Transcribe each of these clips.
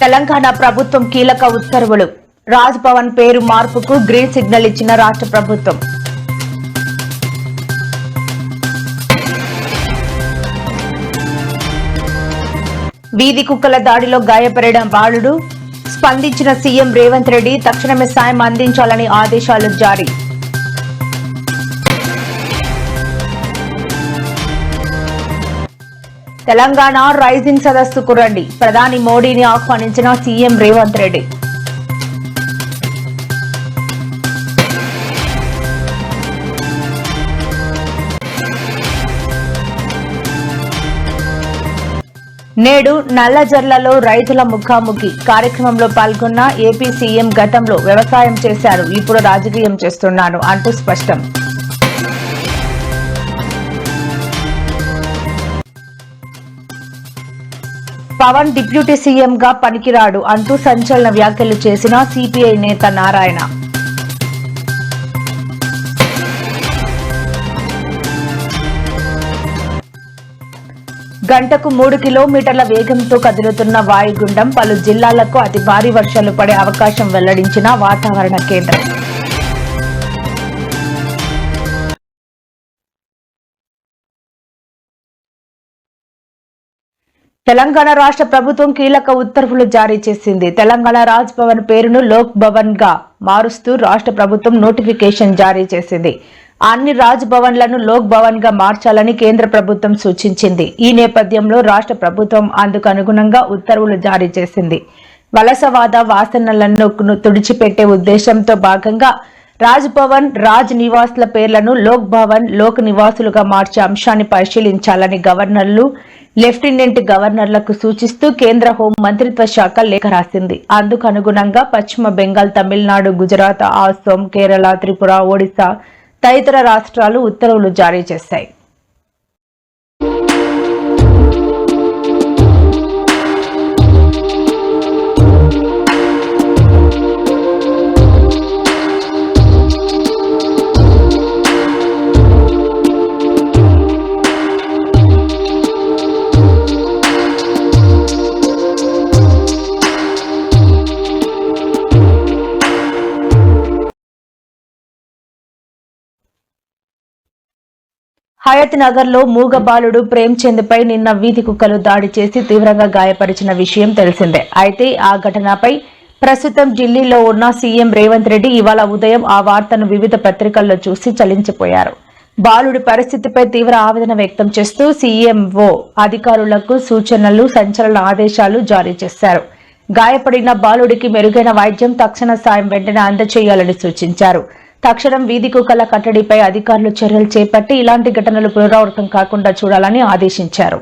తెలంగాణ ప్రభుత్వం కీలక ఉత్తర్వులు. రాజ్ భవన్ పేరు మార్పుకు గ్రీన్ సిగ్నల్ ఇచ్చిన రాష్ట్ర ప్రభుత్వం. వీధి కుక్కల దాడిలో గాయపడిన బాలుడు. స్పందించిన సీఎం రేవంత్ రెడ్డి తక్షణమే సాయం అందించాలని ఆదేశాలు జారీ. తెలంగాణ రైజింగ్ సదస్సుకు రండి, ప్రధాని మోడీని ఆహ్వానించిన సీఎం రేవంత్ రెడ్డి. నేడు నల్లజర్లలో రైతుల ముఖాముఖి కార్యక్రమంలో పాల్గొన్న ఏపీ సీఎం గతంలో వ్యవసాయం చేశారు, ఇప్పుడు రాజకీయం చేస్తున్నాను అంటూ స్పష్టం. పవన్ డిప్యూటీ సీఎంగా పనికిరాడు అంటూ సంచలన వ్యాఖ్యలు చేసిన సిపిఐ నేత నారాయణ. గంటకు 3 కిలోమీటర్ల వేగంతో కదులుతున్న వాయుగుండం పలు జిల్లాలకు అతి భారీ వర్షాలు పడే అవకాశం వెల్లడించిన వాతావరణ కేంద్రం. తెలంగాణ రాష్ట్ర ప్రభుత్వం కీలక ఉత్తర్వులు జారీ చేసింది. తెలంగాణ రాజ్ భవన్ పేరును లోక్ భవన్ గా మారుస్తూ రాష్ట్ర ప్రభుత్వం నోటిఫికేషన్ జారీ చేసింది. అన్ని రాజ్ భవన్లను లోక్ భవన్ గా మార్చాలని కేంద్ర ప్రభుత్వం సూచించింది. ఈ నేపథ్యంలో రాష్ట్ర ప్రభుత్వం అందుకు అనుగుణంగా ఉత్తర్వులు జారీ చేసింది. వలసవాద వాసనలను తుడిచిపెట్టే ఉద్దేశంతో భాగంగా రాజ్ భవన్, రాజ్ నివాసుల పేర్లను లోక్ భవన్, లోక్ నివాసులుగా మార్చే అంశాన్ని పరిశీలించాలని గవర్నర్లు, లెఫ్టినెంట్ గవర్నర్లకు సూచిస్తూ కేంద్ర హోం మంత్రిత్వ శాఖ లేఖ రాసింది. అందుకు అనుగుణంగా పశ్చిమ బెంగాల్, తమిళనాడు, గుజరాత్, అసోం, కేరళ, త్రిపుర, ఒడిశా తదితర రాష్ట్రాలు ఉత్తర్వులు జారీ చేశాయి. హయత్ నగర్ లో మూగ బాలుడు ప్రేమ్చంద్ పై నిన్న వీధి కుక్కలు దాడి చేసి తీవ్రంగా గాయపరిచిన విషయం తెలిసిందే. అయితే ఆ ఘటనపై ప్రస్తుతం ఢిల్లీలో ఉన్న సీఎం రేవంత్ రెడ్డి ఇవాళ ఉదయం ఆ వార్తను వివిధ పత్రికల్లో చూసి చలించిపోయారు. బాలుడి పరిస్థితిపై తీవ్ర ఆవేదన వ్యక్తం చేస్తూ సీఎంఓ అధికారులకు సూచనలు, సంచలన ఆదేశాలు జారీ చేశారు. గాయపడిన బాలుడికి మెరుగైన వైద్యం, తక్షణ సాయం వెంటనే అందజేయాలని సూచించారు. తక్షణం వీధి కుక్కల కట్టడిపై అధికారులు చర్యలు చేపట్టి ఇలాంటి ఘటనలు పునరావృతం కాకుండా చూడాలని ఆదేశించారు.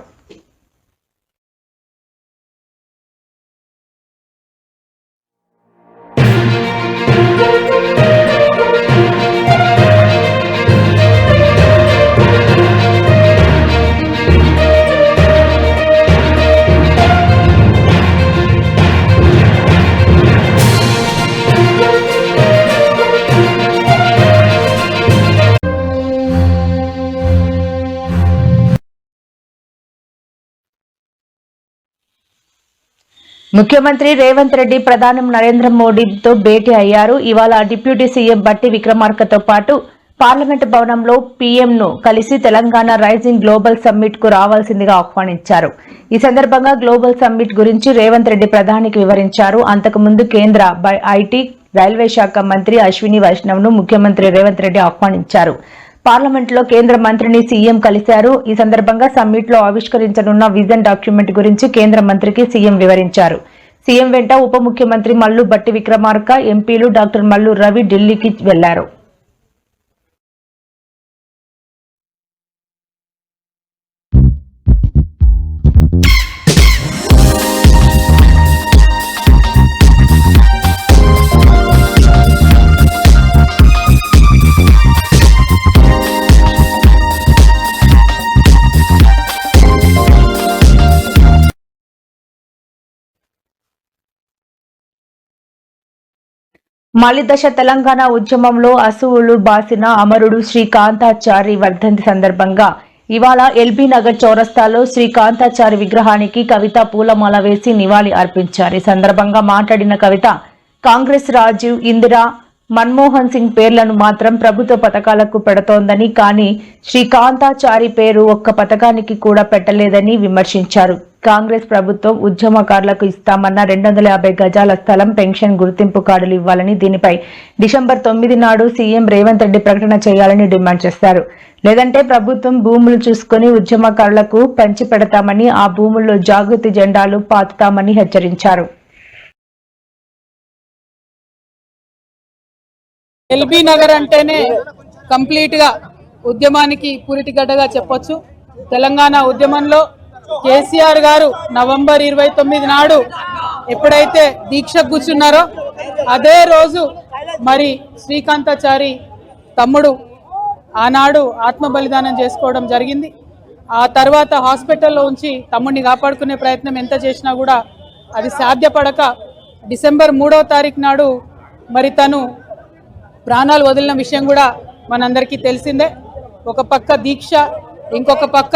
ముఖ్యమంత్రి రేవంత్ రెడ్డి ప్రధాని నరేంద్ర మోడీతో భేటీ అయ్యారు. ఇవాళ డిప్యూటీ సీఎం బట్టి విక్రమార్కతో పాటు పార్లమెంటు భవనంలో పీఎంను కలిసి తెలంగాణ రైజింగ్ గ్లోబల్ సమ్మిట్ కు రావాల్సిందిగా ఆహ్వానించారు. ఈ సందర్భంగా గ్లోబల్ సమ్మిట్ గురించి రేవంత్ రెడ్డి ప్రధానికి వివరించారు. అంతకుముందు కేంద్ర ఐటీ, రైల్వే శాఖ మంత్రి అశ్విని వైష్ణవ్ ను ముఖ్యమంత్రి రేవంత్ రెడ్డి ఆహ్వానించారు. పార్లమెంట్లో కేంద్ర మంత్రిని సీఎం కలిశారు. ఈ సందర్భంగా సమ్మిట్ లో ఆవిష్కరించనున్న విజన్ డాక్యుమెంట్ గురించి కేంద్ర మంత్రికి సీఎం వివరించారు. సీఎం వెంట ఉప ముఖ్యమంత్రి మల్లు భట్టి విక్రమార్క, ఎంపీలు డాక్టర్ మల్లు రవి ఢిల్లీకి వెళ్లారు. మలిదశ తెలంగాణ ఉద్యమంలో అసువులు బాసిన అమరుడు శ్రీ కాంతాచారి వర్ధంతి సందర్భంగా ఇవాళ ఎల్బీ నగర్ చౌరస్తాలో శ్రీ కాంతాచారి విగ్రహానికి కవిత పూలమాల వేసి నివాళి అర్పించారు. ఈ సందర్భంగా మాట్లాడిన కవిత, కాంగ్రెస్ రాజీవ్, ఇందిరా, మన్మోహన్ సింగ్ పేర్లను మాత్రం ప్రభుత్వ పథకాలకు పెడుతోందని, కానీ శ్రీ కాంతాచారి పేరు ఒక్క పథకానికి కూడా పెట్టలేదని విమర్శించారు. కాంగ్రెస్ ప్రభుత్వం ఉద్యమకారులకు ఇస్తామన్న 250 గజాల స్థలం, పెన్షన్ గుర్తింపు కార్డులు ఇవ్వాలని, దీనిపై డిసెంబర్ 9 నాడు సీఎం రేవంత్ రెడ్డి ప్రకటన చేయాలని డిమాండ్ చేశారు. లేదంటే ప్రభుత్వం భూములు చూసుకుని ఉద్యమకారులకు పంచి పెడతామని, ఆ భూముల్లో జాగృతి జెండాలు పాతుతామని హెచ్చరించారు. ఎల్బీ నగర్ అంటేనే కంప్లీట్ గా ఉద్యమానికి పూరిటిగడ్డగా చెప్పొచ్చు. తెలంగాణ ఉద్యమంలో కేసీఆర్ గారు నవంబర్ 29 నాడు ఎప్పుడైతే దీక్ష కూర్చున్నారో అదే రోజు మరి శ్రీకాంతాచారి తమ్ముడు ఆనాడు ఆత్మ బలిదానం చేసుకోవడం జరిగింది. ఆ తర్వాత హాస్పిటల్లో ఉంచి తమ్ముడిని కాపాడుకునే ప్రయత్నం ఎంత చేసినా కూడా అది సాధ్యపడక డిసెంబర్ 3వ తారీఖు నాడు మరి తను ప్రాణాలు వదిలిన విషయం కూడా మనందరికీ తెలిసిందే. ఒక పక్క దీక్ష, ఇంకొక పక్క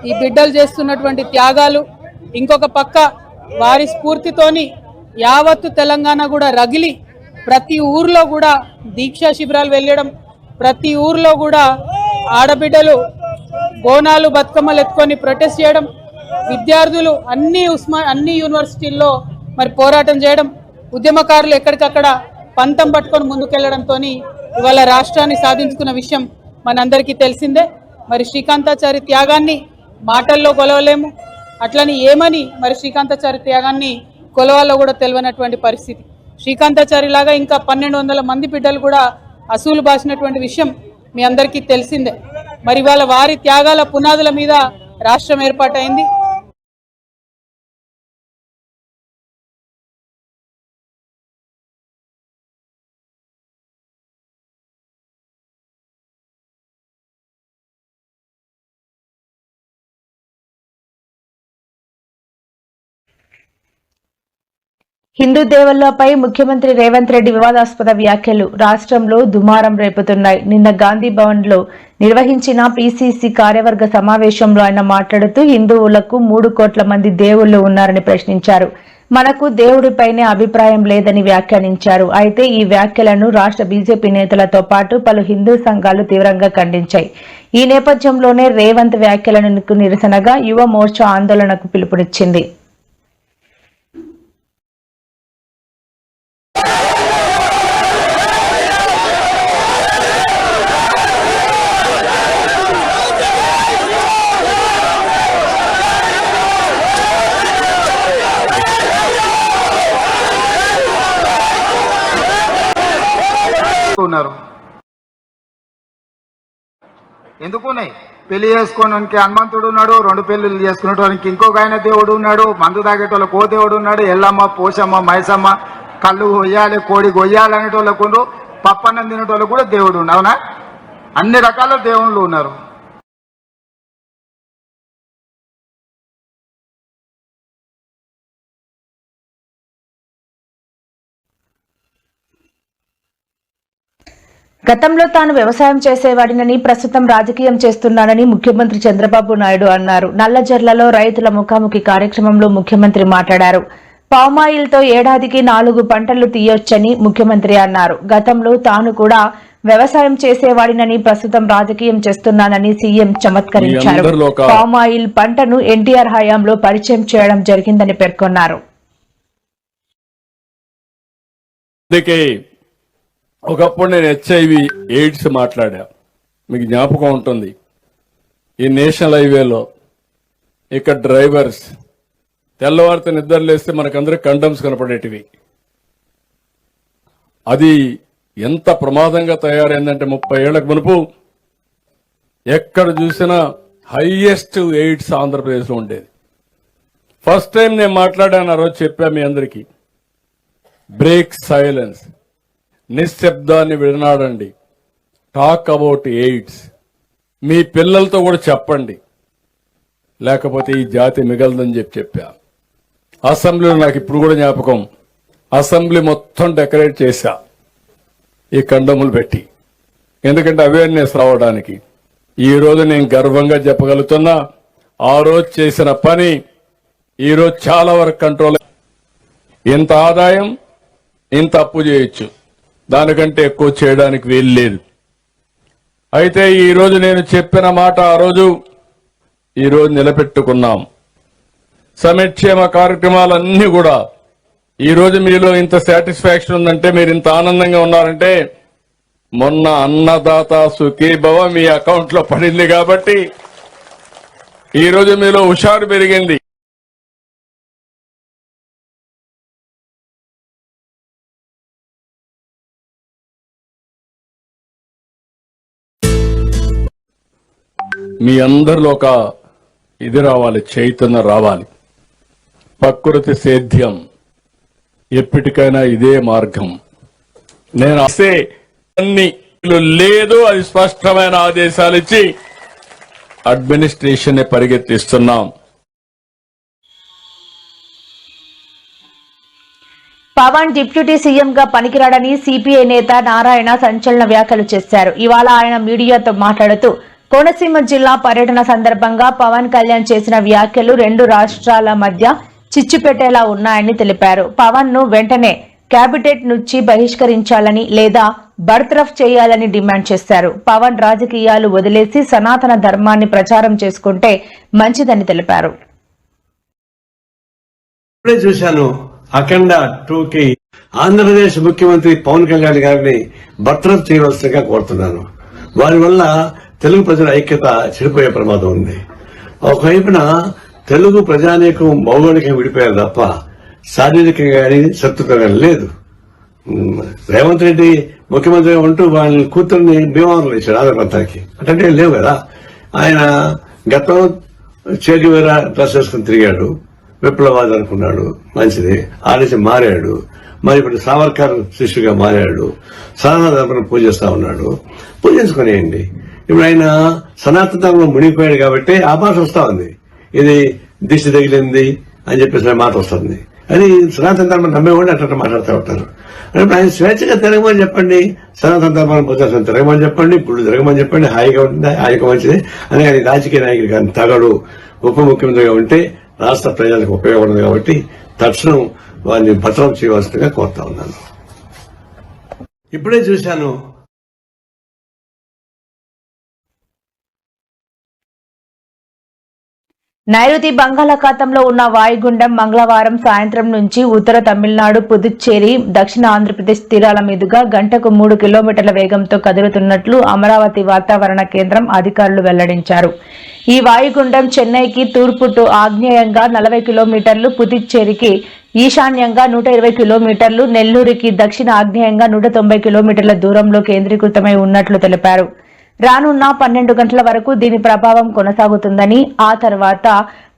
ఈ బిడ్డలు చేస్తున్నటువంటి త్యాగాలు, ఇంకొక పక్క వారి స్ఫూర్తితోని యావత్తు తెలంగాణ కూడా రగిలి ప్రతి ఊర్లో కూడా దీక్షా శిబిరాలు వెళ్ళడం, ప్రతి ఊర్లో కూడా ఆడబిడ్డలు బోనాలు బతుకమ్మలు ఎత్తుకొని ప్రొటెస్ట్ చేయడం, విద్యార్థులు అన్ని యూనివర్సిటీల్లో మరి పోరాటం చేయడం, ఉద్యమకారులు ఎక్కడికక్కడ పంతం పట్టుకొని ముందుకెళ్లడంతో ఇవాళ రాష్ట్రాన్ని సాధించుకున్న విషయం మనందరికీ తెలిసిందే. మరి శ్రీకాంతాచారి త్యాగాన్ని మాటల్లో కొలవలేము, అట్లని ఏమని మరి శ్రీకాంతాచారి త్యాగాన్ని కొలవాలో కూడా తెలియనటువంటి పరిస్థితి. శ్రీకాంతాచారి లాగా ఇంకా 1200 మంది బిడ్డలు కూడా అసూలు బాసినటువంటి విషయం మీ అందరికీ తెలిసిందే. మరి ఇవాళ వారి త్యాగాల పునాదుల మీద రాష్ట్రం ఏర్పాటైంది. హిందూ దేవుళ్లపై ముఖ్యమంత్రి రేవంత్ రెడ్డి వివాదాస్పద వ్యాఖ్యలు రాష్ట్రంలో దుమారం రేపుతున్నాయి. నిన్న గాంధీ భవన్ లో నిర్వహించిన పీసీసీ కార్యవర్గ సమావేశంలో ఆయన మాట్లాడుతూ హిందువులకు 3 కోట్ల మంది దేవుళ్లు ఉన్నారని ప్రశ్నించారు. మనకు దేవుడిపైనే అభిప్రాయం లేదని వ్యాఖ్యానించారు. అయితే ఈ వ్యాఖ్యలను రాష్ట్ర బీజేపీ నేతలతో పాటు పలు హిందూ సంఘాలు తీవ్రంగా ఖండించాయి. ఈ నేపథ్యంలోనే రేవంత్ వ్యాఖ్యలకు నిరసనగా యువ మోర్చా ఆందోళనకు పిలుపునిచ్చింది. ఎందుకున్నాయి? పెళ్లి చేసుకోవడానికి హనుమంతుడు ఉన్నాడు, 2 పెళ్లిళ్ళు చేసుకునేటానికి ఇంకొక ఆయన దేవుడు ఉన్నాడు, మందు తాగేటోళ్ళకు ఓ దేవుడు ఉన్నాడు, ఎల్లమ్మ, పోషమ్మ, మైసమ్మ, కళ్ళు కొయ్యాలి, కోడి కొయ్యాలి అనేటోళ్ళకు, పప్పన్నం తినేటోళ్ళకు కూడా దేవుడు ఉన్నాడు. అవునా? అన్ని రకాల దేవుళ్ళు ఉన్నారు. గతంలో తాను వ్యవసాయం చేసేవాడినని, ప్రస్తుతం రాజకీయం చేస్తున్నానని ముఖ్యమంత్రి చంద్రబాబు నాయుడు అన్నారు. నల్లజర్లలో రైతుల ముఖాముఖి కార్యక్రమంలో ముఖ్యమంత్రి మాట్లాడారు. పామాయిల్ తో ఏడాదికి 4 పంటలు తీయొచ్చని ముఖ్యమంత్రి అన్నారు. గతంలో తాను కూడా వ్యవసాయం చేసేవాడినని, ప్రస్తుతం రాజకీయం చేస్తున్నానని సీఎం చమత్కరించారు. పామాయిల్ పంటను ఎన్టీఆర్ హయాంలో పరిచయం చేయడం జరిగిందని పేర్కొన్నారు. ఒకప్పుడు నేను HIV ఎయిడ్స్ మాట్లాడా, మీకు జ్ఞాపకం ఉంటుంది. ఈ నేషనల్ హైవేలో ఇక్కడ డ్రైవర్స్ తెల్లవారితో నిద్రలేస్తే మనకందరికి కండమ్స్ కనపడేటివి. అది ఎంత ప్రమాదంగా తయారైందంటే 30 ఏళ్లకు మునుపు ఎక్కడ చూసినా హైయెస్ట్ ఎయిడ్స్ ఆంధ్రప్రదేశ్లో ఉండేది. ఫస్ట్ టైం నేను మాట్లాడాను, ఆ రోజు చెప్పా మీ అందరికీ, బ్రేక్ సైలెన్స్, నిశ్శబ్దాన్ని విడనాడండి, టాక్ అబౌట్ ఎయిడ్స్, మీ పిల్లలతో కూడా చెప్పండి, లేకపోతే ఈ జాతి మిగలదని చెప్పా. అసెంబ్లీలో నాకు ఇప్పుడు కూడా జ్ఞాపకం, అసెంబ్లీ మొత్తం డెకరేట్ చేశా ఈ కండములు పెట్టి, ఎందుకంటే అవేర్నెస్ రావడానికి. ఈ రోజు నేను గర్వంగా చెప్పగలుగుతున్నా, ఆ రోజు చేసిన పని ఈ రోజు చాలా వరకు కంట్రోల్. ఇంత ఆదాయం ఇంత అప్పు చేయొచ్చు, దానికంటే ఎక్కువ చేయడానికి వీలు లేదు. అయితే ఈ రోజు నేను చెప్పిన మాట ఆ రోజు ఈ రోజు నిలబెట్టుకున్నాం. సంక్షేమ కార్యక్రమాలన్నీ కూడా ఈ రోజు మీలో ఇంత సాటిస్ఫాక్షన్ ఉందంటే, మీరు ఇంత ఆనందంగా ఉన్నారంటే మొన్న అన్నదాత సుఖీభవ మీ అకౌంట్ లో పడింది కాబట్టి ఈ రోజు మీలో హుషారు పెరిగింది. మీ అందరిలో ఒక ఇది రావాలి, చైతన్యం రావాలి. ప్రకృతి సేద్యం ఎప్పటికైనా ఇదే మార్గం. నేను అసే అన్ని లేదు, అది స్పష్టమైన ఆదేశాలు ఇచ్చి అడ్మినిస్ట్రేషన్ పరిగెత్తిస్తున్నాం. పవన్ డిప్యూటీ సీఎం గా పనికిరాడని సిపిఐ నేత నారాయణ సంచలన వ్యాఖ్యలు చేశారు. ఇవాళ ఆయన మీడియాతో మాట్లాడుతూ కోనసీమ జిల్లా పర్యటన సందర్భంగా పవన్ కళ్యాణ్ చేసిన వ్యాఖ్యలు రెండు రాష్ట్రాల మధ్య చిచ్చు పెట్టేలా ఉన్నాయని తెలిపారు. పవన్ ను వెంటనే కేబినెట్ నుంచి బహిష్కరించాలని లేదా బర్తరఫ్ చేయాలని డిమాండ్ చేశారు. పవన్ రాజకీయాలు వదిలేసి సనాతన ధర్మాన్ని ప్రచారం చేసుకుంటే మంచిదని తెలిపారు. ఇప్పుడే చూశాను అఖండ 2కి ఆంధ్రప్రదేశ్ ముఖ్యమంత్రి పవన్ కళ్యాణ్ గారిని బర్తరఫ్ చేయవలసిందిగా కోరుతున్నాను. వారి వల్ల తెలుగు ప్రజల ఐక్యత చెడిపోయే ప్రమాదం ఉంది. ఒకవైపున తెలుగు ప్రజానీకం భౌగోళికంగా విడిపోయారు తప్ప శారీరకంగా కానీ శత్రుత్వం కానీ లేదు. రేవంత్ రెడ్డి ముఖ్యమంత్రిగా ఉంటూ వాళ్ళ కూతుర్ని భీమవరంలో ఇచ్చాడు ఆంధ్రప్రదేశ్కి. అంటే లేవు కదా. ఆయన గతం చేగివేరా డ్రెస్ వేసుకుని తిరిగాడు, విప్లవాది అనుకున్నాడు, మంచిది. ఆ నుంచి మారాడు. మరి ఇప్పుడు సావర్కర్ శిష్యుగా మారాడు. సనాతన ధర్మం పూజిస్తా ఉన్నాడు. పూజించుకునేయండి. ఇప్పుడు ఆయన సనాతన ధర్మం మునిగిపోయాడు కాబట్టి ఆ మాట వస్తా ఉంది. ఇది దిష్టి తగిలింది అని చెప్పేసి మాట వస్తుంది. అది సనాతన ధర్మం నమ్మేవాడు అట్లా మాట్లాడుతూ ఉంటారు. అంటే ఆయన స్వేచ్ఛగా తిరగమని చెప్పండి, సనాతన ధర్మాన్ని ప్రదర్శన తిరగమని చెప్పండి, గుళ్ళు తిరగమని చెప్పండి, హాయిగా ఉంటుంది, హాయిగా మంచిది అని. ఆయన రాజకీయ నాయకుడు కానీ తగడు ఉప ముఖ్యమంత్రిగా ఉంటే రాష్ట్ర ప్రజలకు ఉపయోగపడదు కాబట్టి తక్షణం వారిని భద్రం చేయవలసిందిగా కోరుతా ఉన్నాను. ఇప్పుడే చూశాను నైరుతి బంగాళాఖాతంలో ఉన్న వాయుగుండం మంగళవారం సాయంత్రం నుంచి ఉత్తర తమిళనాడు, పుదుచ్చేరి, దక్షిణ ఆంధ్రప్రదేశ్ తీరాల మీదుగా గంటకు 3 కిలోమీటర్ల వేగంతో కదులుతున్నట్లు అమరావతి వాతావరణ కేంద్రం అధికారులు వెల్లడించారు. ఈ వాయుగుండం చెన్నైకి తూర్పు ఆగ్నేయంగా 40 కిలోమీటర్లు, పుదుచ్చేరికి ఈశాన్యంగా 120 కిలోమీటర్లు, నెల్లూరుకి దక్షిణ ఆగ్నేయంగా 190 కిలోమీటర్ల దూరంలో కేంద్రీకృతమై ఉన్నట్లు తెలిపారు. రానున్న 12 గంటల వరకు దీని ప్రభావం కొనసాగుతుందని, ఆ తర్వాత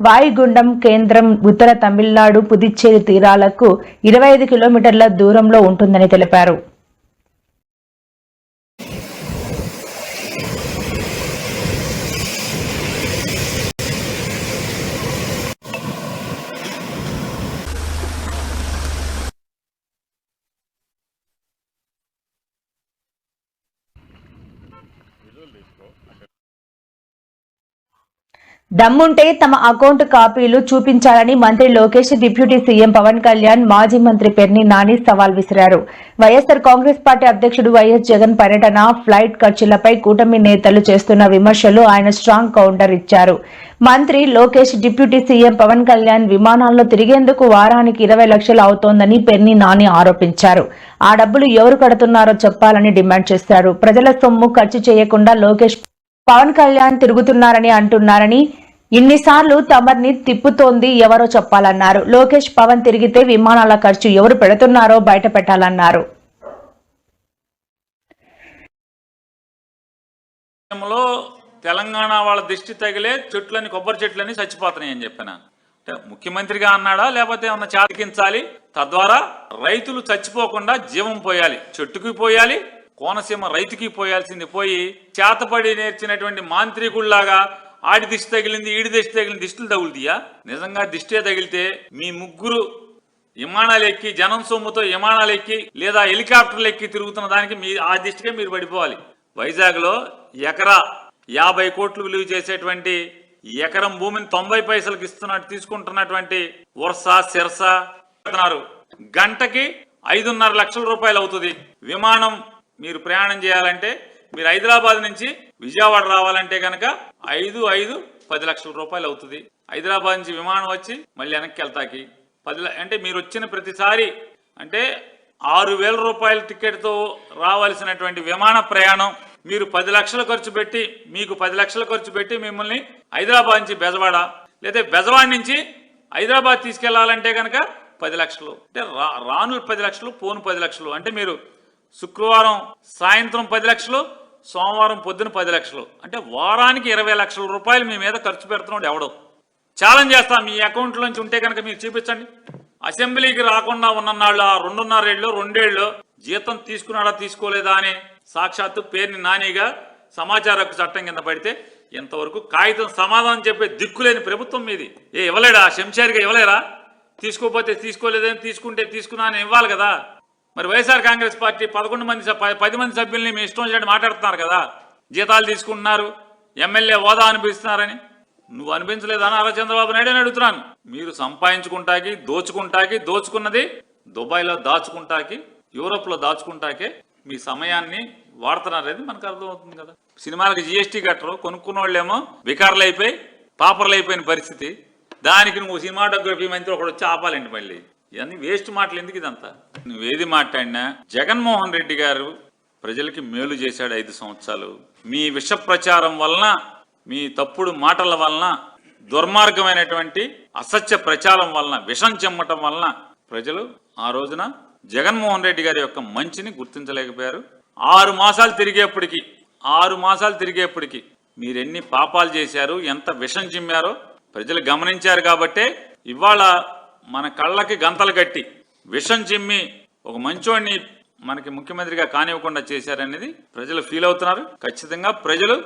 వాయుగుండం కేంద్రం ఉత్తర తమిళనాడు, పుదుచ్చేరి తీరాలకు 25 కిలోమీటర్ల దూరంలో ఉంటుందని తెలిపారు. దమ్ముంటే తమ అకౌంట్ కాపీలు చూపించాలని మంత్రి లోకేష్ డిప్యూటీ సీఎం పవన్ కళ్యాణ్ మాజీ మంత్రి పెర్ని నాని సవాల్ విసిరారు. వైఎస్సార్ కాంగ్రెస్ పార్టీ అధ్యక్షుడు వైఎస్ జగన్ పర్యటన, ఫ్లైట్ ఖర్చులపై కూటమి నేతలు చేస్తున్న విమర్శలు ఆయన స్ట్రాంగ్ కౌంటర్ ఇచ్చారు. మంత్రి లోకేష్ డిప్యూటీ సీఎం పవన్ కళ్యాణ్ విమానాల్లో తిరిగేందుకు వారానికి 20 లక్షలు అవుతోందని పెర్ని నాని ఆరోపించారు. ఆ డబ్బులు ఎవరు కడుతున్నారో చెప్పాలని డిమాండ్ చేశారు. ప్రజల సొమ్ము ఖర్చు చేయకుండా లోకేష్ పవన్ కళ్యాణ్ తిరుగుతున్నారని అంటున్నారని, ఇన్నిసార్లు తమర్ని తిప్పుతోంది ఎవరో చెప్పాలన్నారు. లోకేష్ పవన్ తిరిగితే విమానాల ఖర్చు ఎవరు పెడుతున్నారో బయట పెట్టాలన్నారు. తెలంగాణ వాళ్ళ దిష్టి తగిలే చెట్లని, కొబ్బరి చెట్లని చచ్చిపోతున్నాయని చెప్పిన ముఖ్యమంత్రిగా అన్నాడా, లేకపోతే ఏమన్నా చాటికించాలి, తద్వారా రైతులు చచ్చిపోకుండా జీవం పోయాలి, చెట్టుకి పోయాలి, కోనసీమ రైతుకి పోయాల్సింది పోయి చేతపడి నేర్చినటువంటి మాంత్రికుల్లాగా ఆడి దిష్టి తగిలింది, ఈడి దిష్టి తగిలింది, దిష్టిలు తగులుతాయా? నిజంగా దిష్టే తగిలితే మీ ముగ్గురు విమానాలు ఎక్కి, జనం సొమ్ముతో విమానాలు ఎక్కి లేదా హెలికాప్టర్లు ఎక్కి తిరుగుతున్న దానికి ఆ దిష్టికే మీరు పడిపోవాలి. వైజాగ్ లో ఎకరా 50 కోట్లు విలువ చేసేటువంటి ఎకరం భూమిని 90 పైసలకు తీసుకుంటున్నటువంటి వర్ష సిరస గంటకి 5.5 లక్షల రూపాయలు అవుతుంది. విమానం మీరు ప్రయాణం చేయాలంటే మీరు హైదరాబాద్ నుంచి విజయవాడ రావాలంటే కనుక 10 లక్షల రూపాయలు అవుతుంది. హైదరాబాద్ నుంచి విమానం వచ్చి మళ్ళీ వెనక్కి వెళ్తాకి 10 అంటే మీరు వచ్చిన ప్రతిసారి అంటే 6,000 రూపాయల టికెట్తో రావాల్సినటువంటి విమాన ప్రయాణం మీరు 10 లక్షలు ఖర్చు పెట్టి మీకు 10 లక్షలు ఖర్చు పెట్టి మిమ్మల్ని హైదరాబాద్ నుంచి బెజవాడ లేదా బెజవాడ నుంచి హైదరాబాద్ తీసుకెళ్లాలంటే కనుక 10 లక్షలు అంటే రాను 10 లక్షలు పోను 10 లక్షలు అంటే మీరు శుక్రవారం సాయంత్రం 10 లక్షలు సోమవారం పొద్దున 10 లక్షలు అంటే వారానికి 20 లక్షల రూపాయలు మీ మీద ఖర్చు పెడుతున్నాడు ఎవడో. ఛాలెంజ్ చేస్తాం మీ అకౌంట్ నుంచి ఉంటే కనుక మీరు చూపించండి. అసెంబ్లీకి రాకుండా ఉన్ననాళ్ళు ఆ 2.5 ఏళ్ళు 2 ఏళ్ళు జీతం తీసుకున్నాడా తీసుకోలేదా అని సాక్షాత్తు పేరుని నానిగా సమాచార హక్కు చట్టం కింద పడితే ఇంతవరకు కాగితం సమాధానం చెప్పే దిక్కులేని ప్రభుత్వం మీది. ఇవ్వలేడా శంషారిగా ఇవ్వలేరా? తీసుకోపోతే తీసుకోలేదని తీసుకుంటే తీసుకున్నా అని ఇవ్వాలి కదా. మరి వైఎస్ఆర్ కాంగ్రెస్ పార్టీ 10 మంది సభ్యుల్ని మీ ఇష్టం వచ్చినట్టు మాట్లాడుతున్నారు కదా. జీతాలు తీసుకుంటున్నారు, ఎమ్మెల్యే హోదా అనిపిస్తున్నారని. నువ్వు అనిపించలేదా నారా చంద్రబాబు నాయుడు అని అడుగుతున్నాను. మీరు సంపాదించుకుంటాకి దోచుకున్నది దుబాయ్లో దాచుకుంటాకి యూరోప్లో దాచుకుంటాకే మీ సమయాన్ని వాడుతున్నారనేది మనకు అర్థమవుతుంది కదా. సినిమాలకు జీఎస్టీ కట్టరు, కొనుక్కున్న వాళ్ళేమో వికారులు అయిపోయి పాపర్లు అయిపోయిన పరిస్థితి. దానికి నువ్వు సినిమాటోగ్రఫీ మంత్రి ఒకడు వచ్చి ఆపాలండి. మళ్ళీ ఇవన్నీ వేస్ట్ మాటలు ఎందుకు ఇదంతా? నువ్వేది మాట్లాడినా జగన్మోహన్ రెడ్డి గారు ప్రజలకి మేలు చేశాడు 5 సంవత్సరాలు. మీ విష ప్రచారం వలన మీ తప్పుడు మాటల వలన దుర్మార్గమైనటువంటి అసత్య ప్రచారం వలన విషం చెమ్మటం వలన ప్రజలు ఆ రోజున జగన్మోహన్ రెడ్డి గారి యొక్క మంచిని గుర్తించలేకపోయారు. 6 మాసాలు తిరిగేప్పటికి మీరెన్ని పాపాలు చేశారు, ఎంత విషం చిమ్మారో ప్రజలు గమనించారు. కాబట్టే ఇవాళ మన కళ్ళకి గంతలు కట్టి విషం చిమ్మి ఒక మంచోడిని మనకి ముఖ్యమంత్రిగా కానివ్వకుండా చేశారనేది ప్రజలు ఫీల్ అవుతున్నారు. ఖచ్చితంగా ప్రజలు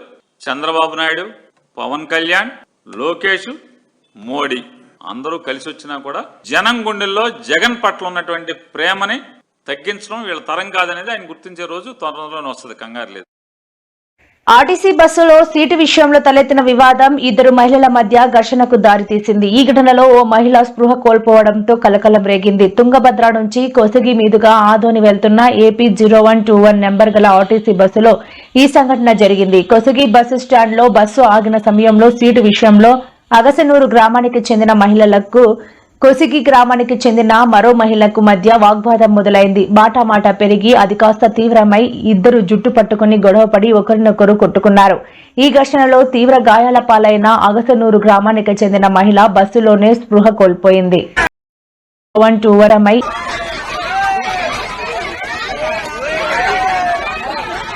చంద్రబాబు నాయుడు, పవన్ కళ్యాణ్, లోకేష్, మోడీ అందరూ కలిసి వచ్చినా కూడా జనం గుండెల్లో జగన్ పట్ల ఉన్నటువంటి ప్రేమని తగ్గించడం వీళ్ళ తరం కాదనేది ఆయన గుర్తించే రోజు త్వరలోనే వస్తుంది, కంగారు లేదు. ఆర్టీసీ బస్సులో సీటు విషయంలో తలెత్తిన వివాదం 2 మహిళల మధ్య ఘర్షణకు దారితీసింది. ఈ ఘటనలో ఓ మహిళ స్పృహ కోల్పోవడంతో కలకలం రేగింది. తుంగభద్ర నుంచి కొసగి మీదుగా ఆదోని వెళ్తున్న AP 0121 నెంబర్ గల ఆర్టీసీ బస్సులో ఈ సంఘటన జరిగింది. కొసగి బస్సు స్టాండ్ లో బస్సు ఆగిన సమయంలో సీటు విషయంలో అగసనూరు గ్రామానికి చెందిన మహిళలకు కొసిగి గ్రామానికి చెందిన మరో మహిళకు మధ్య వాగ్వాదం మొదలైంది. మాటామాట పెరిగి అది కాస్త తీవ్రమై ఇద్దరు జుట్టు పట్టుకుని గొడవపడి ఒకరినొకరు కొట్టుకున్నారు. ఈ ఘర్షణలో తీవ్ర గాయాల పాలైన అగసనూరు గ్రామానికి చెందిన మహిళ బస్సులోనే స్పృహ కోల్పోయింది.